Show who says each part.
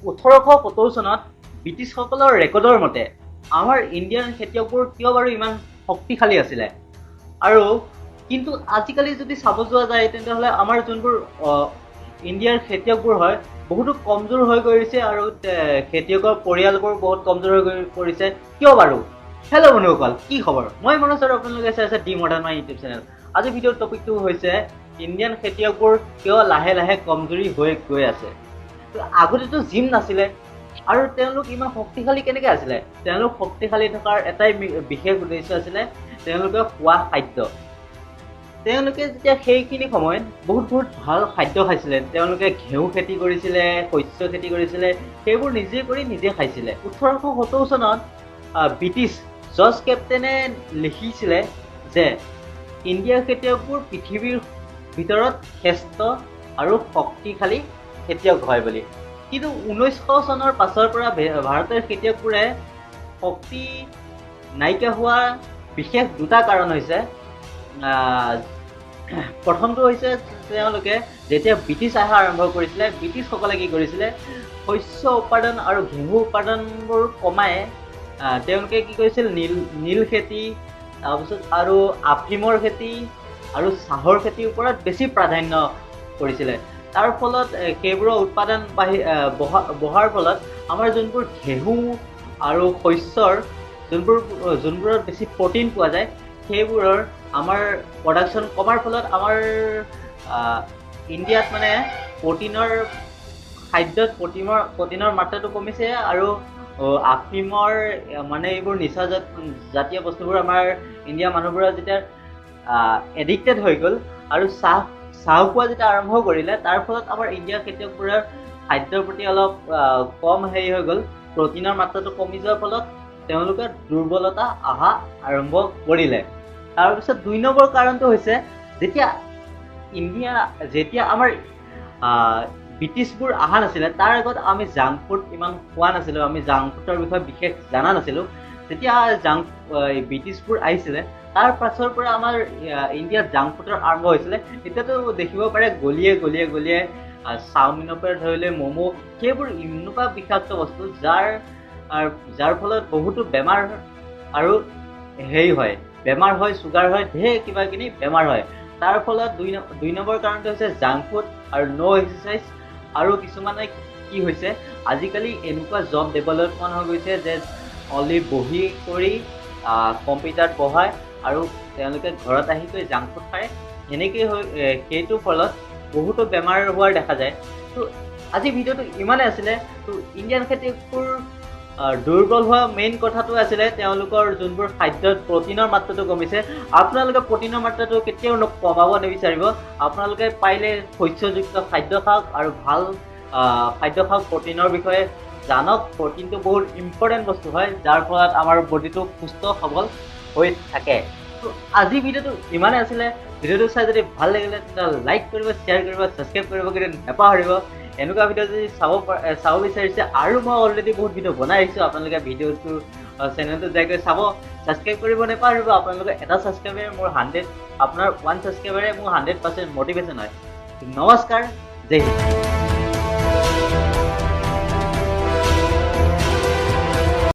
Speaker 1: 1870 চনত ব্ৰিটিছসকলৰ ৰেকৰ্ডৰ মতে আমাৰ ইণ্ডিয়ান খেতিয়কবোৰ কিয় বাৰু ইমান শক্তিশালী আছিলে আৰু কিন্তু আজিকালি যদি চাব যোৱা যায় তেন্তে আমাৰ যোনবোৰ ইণ্ডিয়াৰ খেতিয়কবোৰ হয় বহুতো কমজোৰ হৈ গৈছে আৰু খেতিয়কৰ পৰিয়ালবোৰ বহুত কমজোৰ হৈ পৰিছে কিয় বাৰু হেল্ল' বন্ধুসকল কি খবৰ মই মনোজ আৰু আপোনালোকে চাই আছে D modern my YouTube channel আজি ভিডিঅ'ৰ টপিকটো হৈছে ইণ্ডিয়ান খেতিয়কবোৰ কিয় লাহে লাহে কমজোৰি হৈ গৈ আছে আগতেতো জিম নাছিলে আৰু তেওঁলোক ইমান শক্তিশালী কেনেকৈ আছিলে তেওঁলোক শক্তিশালী থকাৰ এটাই বিশেষ উদ্দেশ্য আছিলে তেওঁলোকে খোৱা খাদ্য তেওঁলোকে যেতিয়া সেইখিনি সময়ত বহুত ভাল খাদ্য খাইছিলে তেওঁলোকে ঘেঁহু খেতি কৰিছিলে শস্য খেতি কৰিছিলে সেইবোৰ নিজে কৰি নিজে খাইছিলে 1870 চনত ব্ৰিটিছ জৰ্জ কেপ্টেনে লিখিছিলে যে ইণ্ডিয়াৰ খেতিয়কবোৰ পৃথিৱীৰ ভিতৰত শ্ৰেষ্ঠ আৰু শক্তিশালী খেতিয়ক হয় বুলি কিন্তু 1900 চনৰ পাছৰ পৰা ভাৰতৰ খেতিয়কবোৰে শক্তি নাইকিয়া হোৱা বিশেষ দুটা কাৰণ হৈছে প্ৰথমটো হৈছে তেওঁলোকে যেতিয়া ব্ৰিটিছ অহা আৰম্ভ কৰিছিলে ব্ৰিটিছসকলে কি কৰিছিলে শস্য উৎপাদন আৰু ঘেঁহু উৎপাদনবোৰ কমাই তেওঁলোকে কি কৰিছিল নীল খেতি তাৰপিছত আৰু আফিমৰ খেতি আৰু চাহৰ খেতিৰ ওপৰত বেছি প্ৰাধান্য কৰিছিলে তাৰ ফলত সেইবোৰৰ উৎপাদন বঢ়াৰ ফলত আমাৰ যোনবোৰ ঘেঁহু আৰু শস্যৰ যোনবোৰত বেছি প্ৰটিন পোৱা যায় সেইবোৰৰ আমাৰ প্ৰডাকশ্যন কমাৰ ফলত আমাৰ ইণ্ডিয়াত মানে প্ৰটিনৰ মাত্ৰাটো কমিছে আৰু আফিমৰ মানে এইবোৰ নিচা জাতীয় বস্তুবোৰ আমাৰ ইণ্ডিয়াৰ মানুহবোৰৰ যেতিয়া এডিক্টেড হৈ গ'ল আৰু চাহ খোৱা যেতিয়া আৰম্ভ কৰিলে তাৰ ফলত আমাৰ ইণ্ডিয়াৰ খেতিয়কবোৰৰ খাদ্যৰ প্ৰতি অলপ কম হেৰি হৈ গ'ল প্ৰটিনৰ মাত্ৰাটো কমি যোৱাৰ ফলত তেওঁলোকে দুৰ্বলতা অহা আৰম্ভ কৰিলে তাৰপিছত 2 নম্বৰ কাৰণটো হৈছে যেতিয়া আমাৰ ব্ৰিটিছবোৰ অহা নাছিলে তাৰ আগত আমি জাংক ফুড ইমান খোৱা নাছিলোঁ আমি জাংক ফুডৰ বিষয়ে বিশেষ জানা নাছিলোঁ যেতিয়া ব্ৰিটিছবোৰ আহিছিলে তাৰ পাছৰ পৰা আমাৰ ইণ্ডিয়াত জাংক ফুডৰ আৰম্ভ হৈছিলে এতিয়াতো দেখিব পাৰে গলিয়ে চাওমিনৰ পৰা ধৰি লৈ ম'ম' সেইবোৰ এনেকুৱা বিষাক্ত বস্তু যাৰ ফলত বহুতো বেমাৰ আৰু বেমাৰ হয় চুগাৰ হয় ঢেৰ কিবা কিনি বেমাৰ হয় তাৰ ফলত 2 নম্বৰ কাৰণটো হৈছে জাংক ফুড আৰু ন' এক্সাৰচাইজ আৰু কিছুমানে কি হৈছে আজিকালি এনেকুৱা জব ডেভেলপমেণ্ট হৈ গৈছে যে অনলি বহি কৰি কম্পিউটাৰত পঢ়ায় আৰু তেওঁলোকে ঘৰত আহি গৈ জাংক ফুড খায় এনেকৈ সেইটোৰ ফলত বহুতো বেমাৰ হোৱাৰ দেখা যায় তো আজি ভিডিঅ'টো ইমানেই আছিলে তো ইণ্ডিয়ান খেতিয়কবোৰ দুৰ্বল হোৱা মেইন কথাটো আছিলে তেওঁলোকৰ যোনবোৰ খাদ্যত প্ৰটিনৰ মাত্ৰাটো কমিছে আপোনালোকে প্ৰটিনৰ মাত্ৰাটো কেতিয়াও কমাব নিবিচাৰিব আপোনালোকে পাৰিলে শস্যযুক্ত খাদ্য খাওক আৰু ভাল খাদ্য খাওক প্ৰটিনৰ বিষয়ে জানক প্ৰটিনটো বহুত ইম্পৰ্টেণ্ট বস্তু হয় যাৰ ফলত আমাৰ বডিটো সুস্থ সবল হৈ থাকে তো আজি ভিডিঅ'টো ইমানেই আছিলে ভিডিঅ'টো চাই যদি ভাল লাগিলে তেতিয়াহ'লে লাইক কৰিব শ্বেয়াৰ কৰিব ছাবস্ক্ৰাইব কৰিব কিন্তু নাপাহৰিব এনেকুৱা ভিডিঅ' যদি চাব বিচাৰিছে আৰু মই অলৰেডি বহুত ভিডিঅ' বনাই আহিছোঁ আপোনালোকে ভিডিঅ'টো চেনেলটো যাই গৈ চাব ছাবস্ক্ৰাইব কৰিব নাপাহৰিব আপোনালোকে এটা ছাবস্ক্ৰাইবাৰে মোৰ 100 আপোনাৰ 1 ছাবস্ক্ৰাইবাৰে মোৰ 100% মটিভেশ্যন হয় নমস্কাৰ জয় হিন্দ